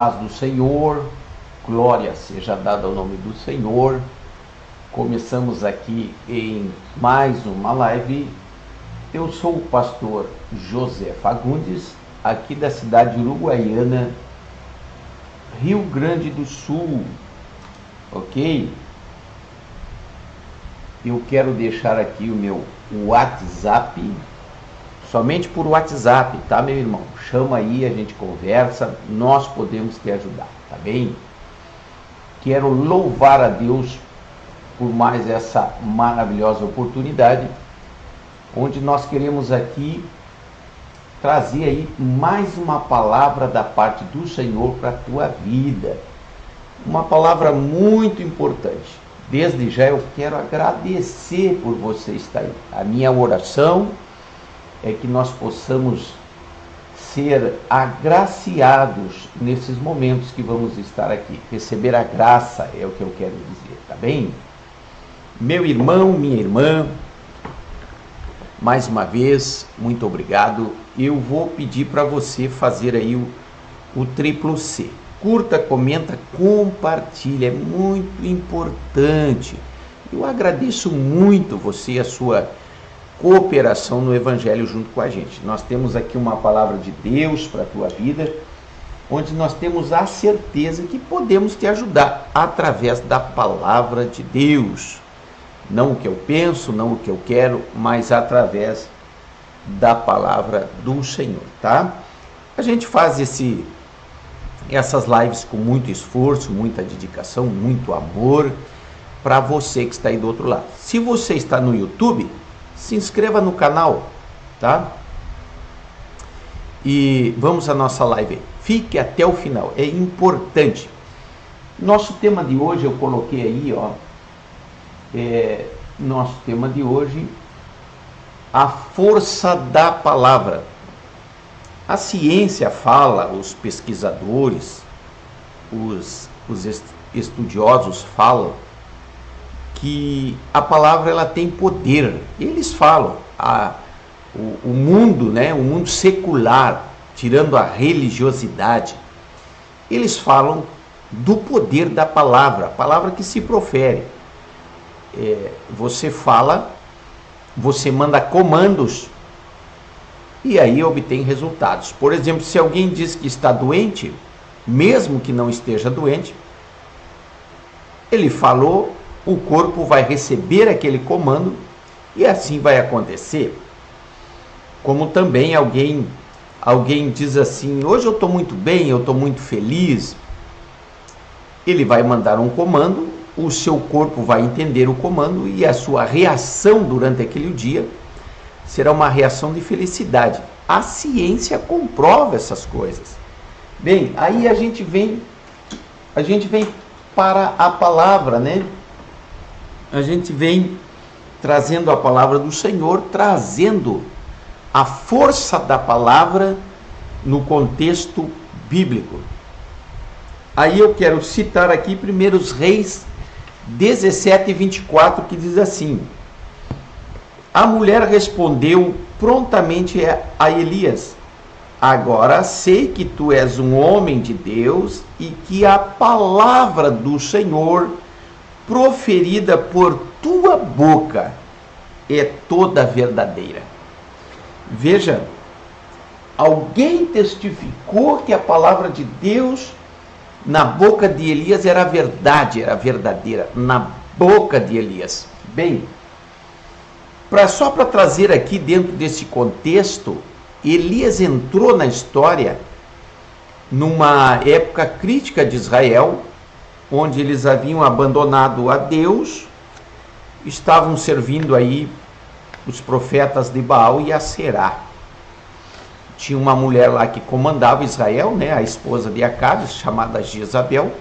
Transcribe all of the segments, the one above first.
Paz do Senhor, glória seja dada ao nome do Senhor. Começamos aqui em mais uma live. Eu sou o pastor José Fagundes, aqui da cidade uruguaiana, Rio Grande do Sul, ok? Eu quero deixar aqui o meu WhatsApp, somente por WhatsApp, tá, meu irmão? Chama aí, a gente conversa, nós podemos te ajudar, tá bem? Quero louvar a Deus por mais essa maravilhosa oportunidade, onde nós queremos aqui trazer aí mais uma palavra da parte do Senhor para a tua vida. Uma palavra muito importante. Desde já eu quero agradecer por você estar aí. A minha oração é que nós possamos ser agraciados nesses momentos que vamos estar aqui. Receber a graça é o que eu quero dizer, tá bem? Meu irmão, minha irmã, mais uma vez, muito obrigado. Eu vou pedir para você fazer aí o triplo C. Curta, comenta, compartilha, é muito importante. Eu agradeço muito você e a sua cooperação no Evangelho junto com a gente. Nós temos aqui uma palavra de Deus para a tua vida, onde nós temos a certeza que podemos te ajudar através da palavra de Deus. Não o que eu penso, não o que eu quero, mas através da palavra do Senhor, tá? A gente faz essas lives com muito esforço, muita dedicação, muito amor para você que está aí do outro lado. Se você está no YouTube, se inscreva no canal, tá? E vamos à nossa live. Fique até o final, é importante. Nosso tema de hoje, eu coloquei aí, ó. Nosso tema de hoje, a força da palavra. A ciência fala, os pesquisadores, os estudiosos falam que a palavra ela tem poder. Eles falam, o mundo, né, o mundo secular, tirando a religiosidade, eles falam do poder da palavra, a palavra que se profere. Você fala, você manda comandos e aí obtém resultados. Por exemplo, se alguém diz que está doente, mesmo que não esteja doente, ele falou, o corpo vai receber aquele comando e assim vai acontecer. Como também alguém diz assim, hoje eu estou muito bem, eu estou muito feliz, ele vai mandar um comando, o seu corpo vai entender o comando e a sua reação durante aquele dia será uma reação de felicidade. A ciência comprova essas coisas. Bem, aí a gente vem para a palavra, né? A gente vem trazendo a palavra do Senhor, trazendo a força da palavra no contexto bíblico. Aí eu quero citar aqui 1 Reis 17:24, que diz assim: a mulher respondeu prontamente a Elias: agora sei que tu és um homem de Deus e que a palavra do Senhor proferida por tua boca é toda verdadeira. Veja, alguém testificou que a palavra de Deus na boca de Elias era verdade, era verdadeira, na boca de Elias. Bem, só para trazer aqui dentro desse contexto, Elias entrou na história numa época crítica de Israel, onde eles haviam abandonado a Deus, estavam servindo aí os profetas de Baal e Aserá. Tinha uma mulher lá que comandava Israel, né, a esposa de Acabe, chamada Jezabel,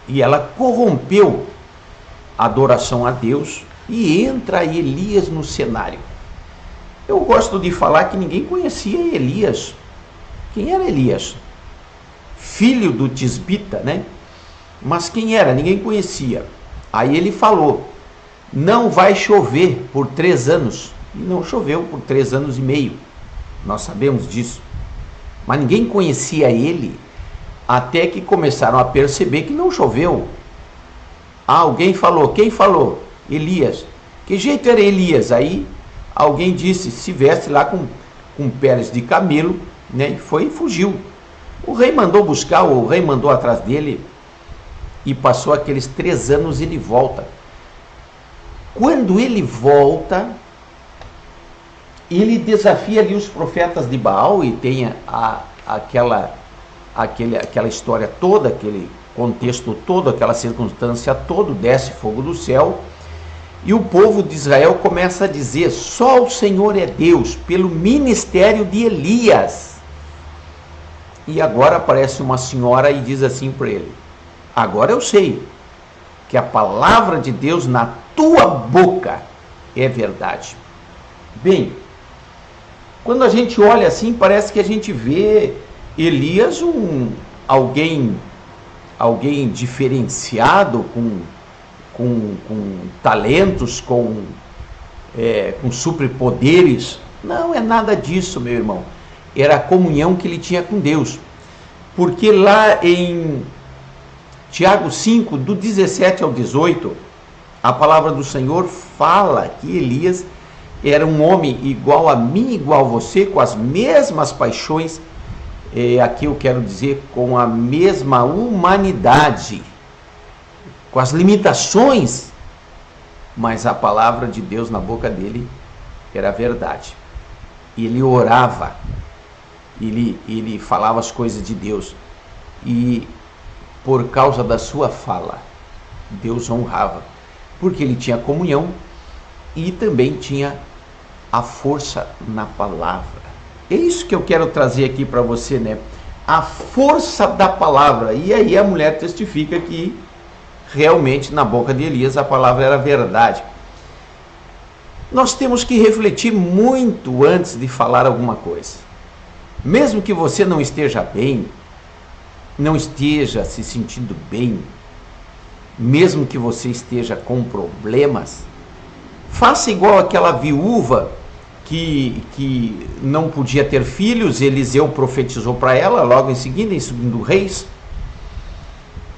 e ela corrompeu a adoração a Deus e entra Elias no cenário. Eu gosto de falar que ninguém conhecia Elias. Quem era Elias? Filho do Tisbita, né? Mas quem era? Ninguém conhecia. Aí ele falou, não vai chover por 3 anos. E não choveu por 3 anos e meio. Nós sabemos disso. Mas ninguém conhecia ele. até que começaram a perceber que não choveu. Alguém falou, quem falou? Elias. Que jeito era Elias? Aí alguém disse, se veste lá com peles de camelo, né? E foi e fugiu. O rei mandou buscar, o rei mandou atrás dele, e passou aqueles 3 anos, ele volta. Quando ele volta, ele desafia ali os profetas de Baal, e tem aquela história toda, aquele contexto todo, aquela circunstância toda, desce fogo do céu, e o povo de Israel começa a dizer, só o Senhor é Deus, pelo ministério de Elias. E agora aparece uma senhora e diz assim para ele, agora eu sei que a palavra de Deus na tua boca é verdade. Bem, quando a gente olha assim, parece que a gente vê Elias alguém diferenciado, com talentos, com superpoderes. Não é nada disso, meu irmão. Era a comunhão que ele tinha com Deus. Porque lá em Tiago 5, do 17 ao 18, a palavra do Senhor fala que Elias era um homem igual a mim, igual a você, com as mesmas paixões, aqui eu quero dizer, com a mesma humanidade, com as limitações, mas a palavra de Deus na boca dele era verdade. Ele orava, ele falava as coisas de Deus, e por causa da sua fala, Deus honrava, porque ele tinha comunhão e também tinha a força na palavra. É isso que eu quero trazer aqui para você, né? A força da palavra. E aí a mulher testifica que realmente na boca de Elias a palavra era verdade. Nós temos que refletir muito antes de falar alguma coisa. Mesmo que você não esteja bem, não esteja se sentindo bem, mesmo que você esteja com problemas, faça igual aquela viúva que não podia ter filhos. Eliseu profetizou para ela logo em seguida, em 2 Reis,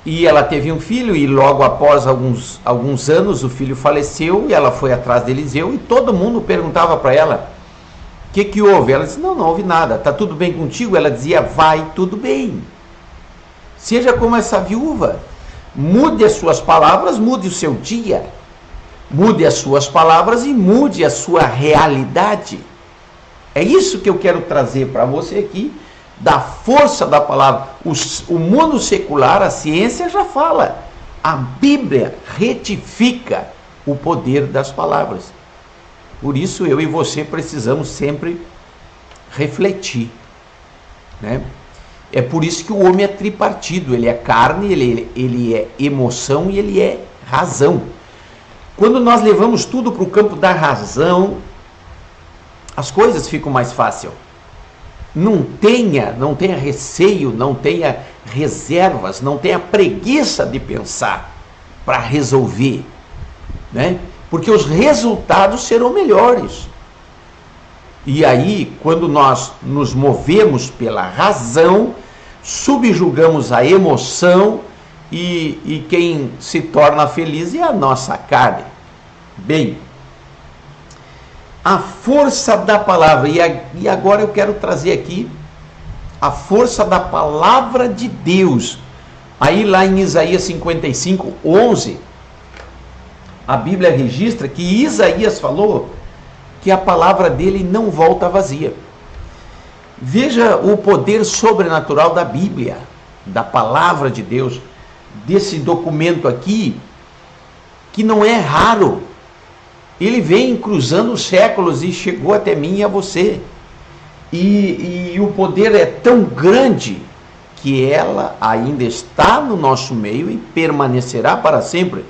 e ela teve um filho, e logo após alguns anos o filho faleceu, e ela foi atrás de Eliseu, e todo mundo perguntava para ela, o que houve? Ela disse, não houve nada, está tudo bem contigo? Ela dizia, vai tudo bem. Seja como essa viúva, mude as suas palavras, mude o seu dia, mude as suas palavras e mude a sua realidade. É isso que eu quero trazer para você aqui, da força da palavra. O mundo secular, a ciência já fala, a Bíblia retifica o poder das palavras. Por isso eu e você precisamos sempre refletir, né? É por isso que o homem é tripartido, ele é carne, ele é emoção e ele é razão. Quando nós levamos tudo para o campo da razão, as coisas ficam mais fáceis. Não tenha receio, não tenha reservas, não tenha preguiça de pensar para resolver, né? Porque os resultados serão melhores. E aí, quando nós nos movemos pela razão, subjugamos a emoção, e quem se torna feliz é a nossa carne. Bem, a força da palavra, e agora eu quero trazer aqui a força da palavra de Deus. Aí lá em Isaías 55, 11, a Bíblia registra que Isaías falou que a palavra dele não volta vazia. Veja o poder sobrenatural da Bíblia, da palavra de Deus, desse documento aqui, que não é raro. Ele vem cruzando os séculos e chegou até mim e a você. E o poder é tão grande que ela ainda está no nosso meio e permanecerá para sempre.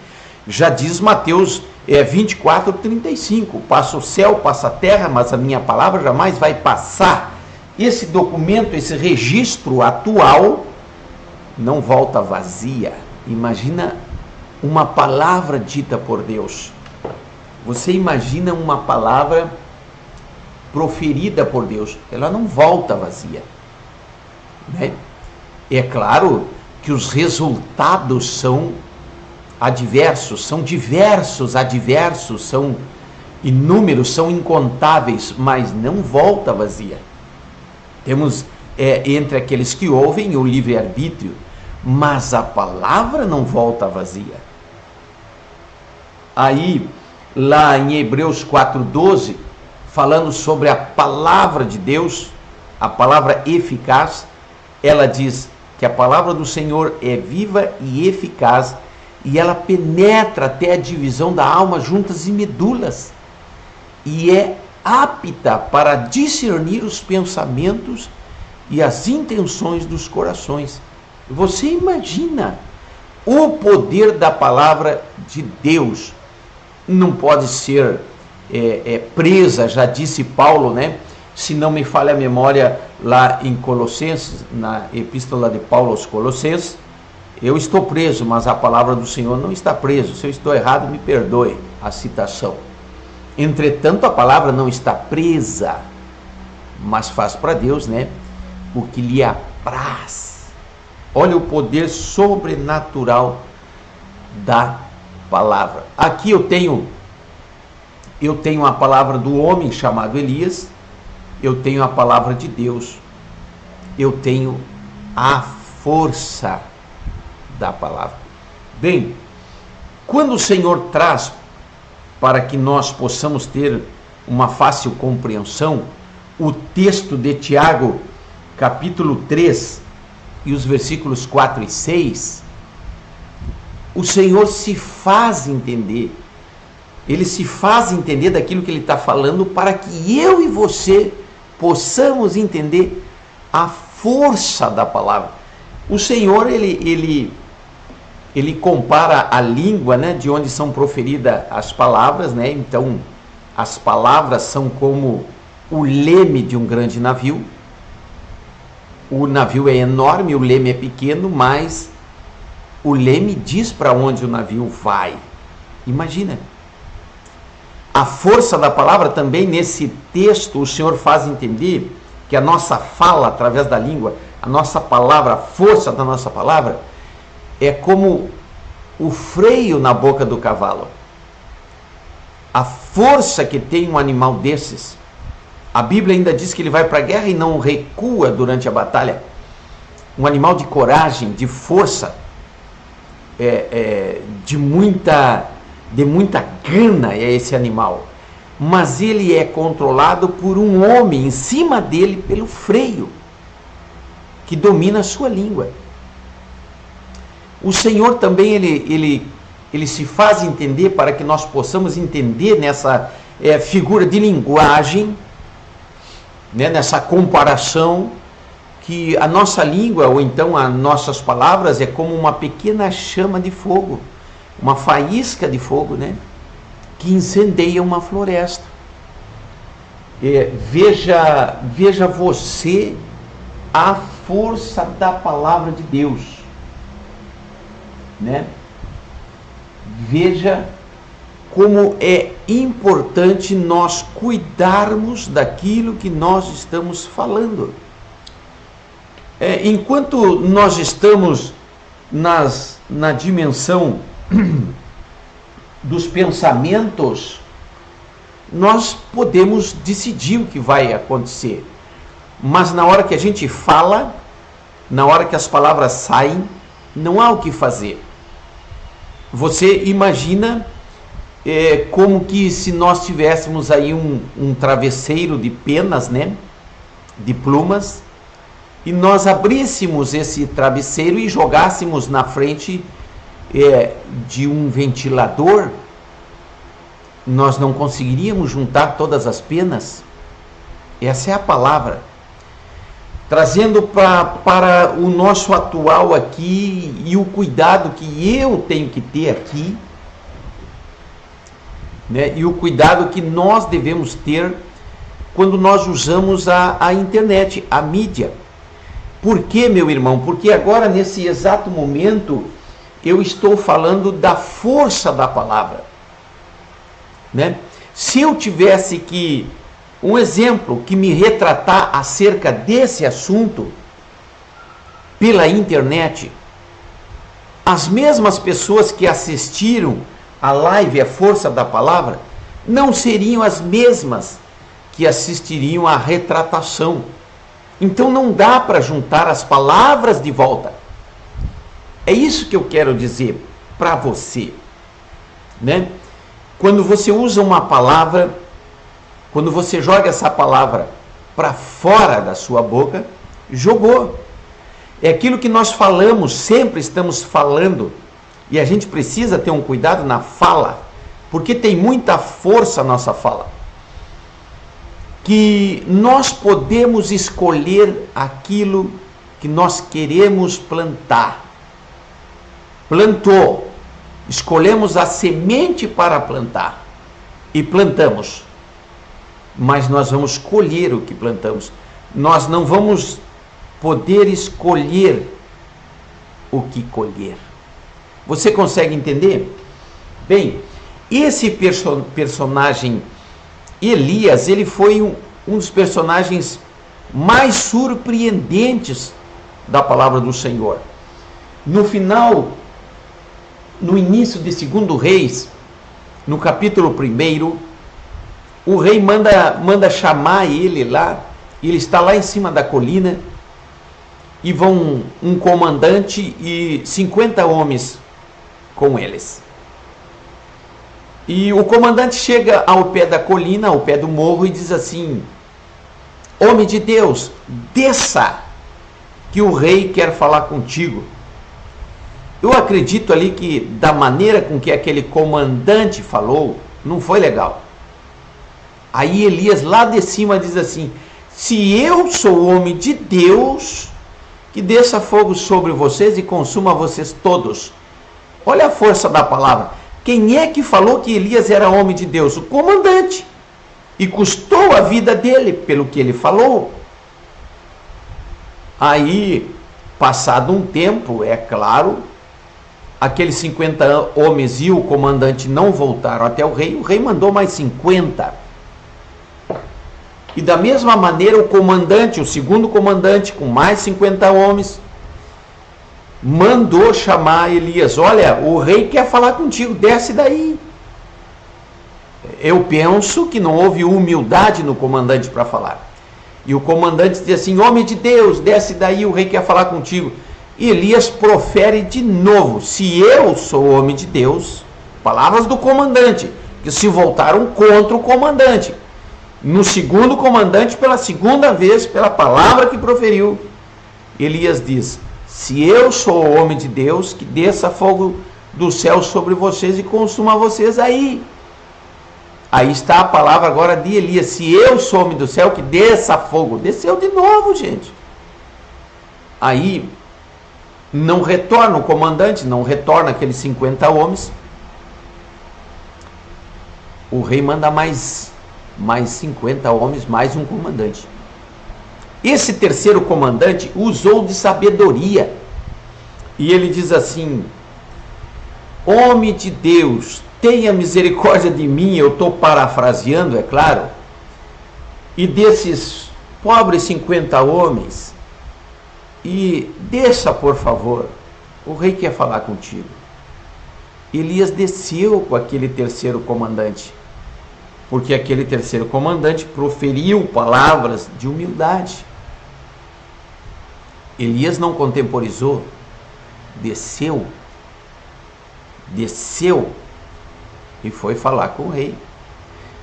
Já diz Mateus 24, 35, passa o céu, passa a terra, mas a minha palavra jamais vai passar. Esse documento, esse registro atual, não volta vazia. Imagina uma palavra dita por Deus. Você imagina uma palavra proferida por Deus, ela não volta vazia, né? É claro que os resultados são adversos, são adversos, são inúmeros, são incontáveis, mas não volta vazia. Temos entre aqueles que ouvem o livre-arbítrio, mas a palavra não volta vazia. Aí, lá em Hebreus 4:12, falando sobre a palavra de Deus, a palavra eficaz, ela diz que a palavra do Senhor é viva e eficaz, e ela penetra até a divisão da alma, juntas e medulas, e é apta para discernir os pensamentos e as intenções dos corações. Você imagina o poder da palavra de Deus. Não pode ser presa, já disse Paulo, né? Se não me falha a memória, lá em Colossenses, na epístola de Paulo aos Colossenses, eu estou preso, mas a palavra do Senhor não está preso. Se eu estou errado, me perdoe a citação. Entretanto, a palavra não está presa, mas faz para Deus, né, o que lhe apraz. Olha o poder sobrenatural da palavra. Aqui eu tenho a palavra do homem chamado Elias, eu tenho a palavra de Deus, eu tenho a força da palavra. Bem, quando o Senhor traz para que nós possamos ter uma fácil compreensão, o texto de Tiago, capítulo 3, e os versículos 4 e 6, o Senhor se faz entender. Ele se faz entender daquilo que ele está falando, para que eu e você possamos entender a força da palavra. O Senhor, ele compara a língua, né, de onde são proferidas as palavras, né? Então, as palavras são como o leme de um grande navio. O navio é enorme, o leme é pequeno, mas o leme diz para onde o navio vai. Imagina. A força da palavra também, nesse texto, o Senhor faz entender que a nossa fala, através da língua, a nossa palavra, a força da nossa palavra, é como o freio na boca do cavalo. A força que tem um animal desses. A Bíblia ainda diz que ele vai para a guerra e não recua durante a batalha. Um animal de coragem, de força, de muita gana é esse animal. Mas ele é controlado por um homem em cima dele pelo freio, que domina a sua língua. O Senhor também, ele se faz entender para que nós possamos entender nessa figura de linguagem, né, nessa comparação, que a nossa língua, ou então as nossas palavras, é como uma pequena chama de fogo, uma faísca de fogo, né, que incendeia uma floresta. Veja você a força da palavra de Deus, né? Veja como é importante nós cuidarmos daquilo que nós estamos falando. Enquanto nós estamos na dimensão dos pensamentos, nós podemos decidir o que vai acontecer. Mas na hora que a gente fala, na hora que as palavras saem, não há o que fazer. Você imagina como que se nós tivéssemos aí um travesseiro de penas, né, de plumas, e nós abríssemos esse travesseiro e jogássemos na frente de um ventilador, nós não conseguiríamos juntar todas as penas. Essa é a palavra. Trazendo para o nosso atual aqui, e o cuidado que eu tenho que ter aqui, né, e o cuidado que nós devemos ter quando nós usamos a internet, a mídia. Por quê, meu irmão? Porque agora, nesse exato momento, eu estou falando da força da palavra, né? Se eu tivesse um exemplo que me retratar acerca desse assunto, pela internet, as mesmas pessoas que assistiram a live A Força da Palavra não seriam as mesmas que assistiriam à retratação. Então não dá para juntar as palavras de volta. É isso que eu quero dizer para você, né? Quando você usa uma palavra, quando você joga essa palavra para fora da sua boca, jogou. É aquilo que nós falamos, sempre estamos falando, e a gente precisa ter um cuidado na fala, porque tem muita força a nossa fala. Que nós podemos escolher aquilo que nós queremos plantar. Plantou, escolhemos a semente para plantar e plantamos. Mas nós vamos colher o que plantamos. Nós não vamos poder escolher o que colher. Você consegue entender? Bem, esse personagem Elias, ele foi um dos personagens mais surpreendentes da palavra do Senhor. No final, no início de 2 Reis, no capítulo 1, o rei manda chamar ele lá, ele está lá em cima da colina, e vão um comandante e 50 homens com eles. E o comandante chega ao pé da colina, ao pé do morro, e diz assim: homem de Deus, desça, que o rei quer falar contigo. Eu acredito ali que da maneira com que aquele comandante falou, não foi legal. Aí Elias lá de cima diz assim: se eu sou homem de Deus, que desça fogo sobre vocês e consuma vocês todos. Olha a força da palavra. Quem é que falou que Elias era homem de Deus? O comandante. E custou a vida dele pelo que ele falou. Aí, passado um tempo, é claro, aqueles 50 homens e o comandante não voltaram até o rei mandou mais 50. E da mesma maneira o comandante, o segundo comandante, com mais 50 homens, mandou chamar Elias: olha, o rei quer falar contigo, desce daí. Eu penso que não houve humildade no comandante para falar. E o comandante diz assim: homem de Deus, desce daí, o rei quer falar contigo. E Elias profere de novo: se eu sou homem de Deus, palavras do comandante, que se voltaram contra o comandante. No segundo comandante, pela segunda vez, pela palavra que proferiu, Elias diz: se eu sou o homem de Deus, que desça fogo do céu sobre vocês e consuma vocês aí. Aí está a palavra agora de Elias: se eu sou homem do céu, que desça fogo. Desceu de novo, gente. Aí não retorna o comandante, não retorna aqueles 50 homens. O rei manda mais 50 homens, mais um comandante. Esse terceiro comandante usou de sabedoria. E ele diz assim: homem de Deus, tenha misericórdia de mim. Eu estou parafraseando, é claro. E desses pobres 50 homens, e desça, por favor, o rei quer falar contigo. Elias desceu com aquele terceiro comandante, porque aquele terceiro comandante proferiu palavras de humildade. Elias não contemporizou, desceu e foi falar com o rei.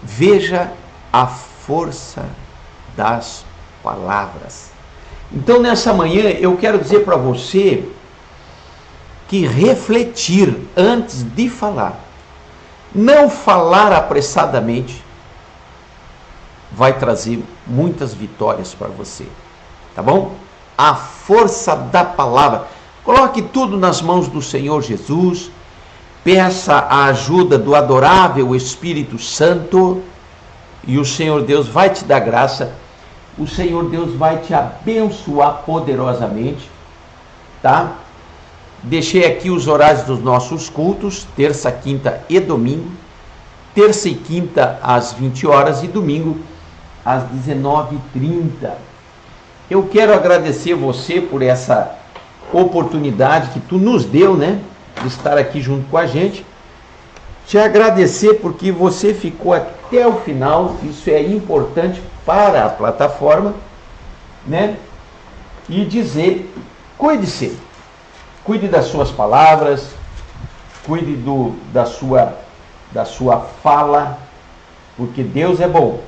Veja a força das palavras. Então, nessa manhã, eu quero dizer para você que refletir antes de falar, não falar apressadamente, vai trazer muitas vitórias para você, tá bom? A força da palavra. Coloque tudo nas mãos do Senhor Jesus, peça a ajuda do adorável Espírito Santo, e o Senhor Deus vai te dar graça, o Senhor Deus vai te abençoar poderosamente, tá? Deixei aqui os horários dos nossos cultos: terça, quinta e domingo. Terça e quinta às 20 horas e domingo às 19h30. Eu quero agradecer você por essa oportunidade que tu nos deu, né, de estar aqui junto com a gente. Te agradecer porque você ficou até o final, isso é importante para a plataforma, né? E dizer, cuide-se, cuide das suas palavras, cuide da sua fala, porque Deus é bom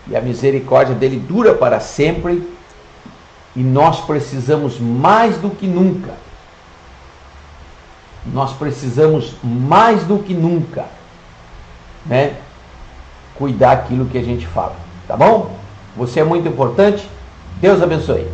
e a misericórdia dele dura para sempre e nós precisamos mais do que nunca. Nós precisamos mais do que nunca, né, cuidar daquilo que a gente fala, tá bom? Você é muito importante. Deus abençoe.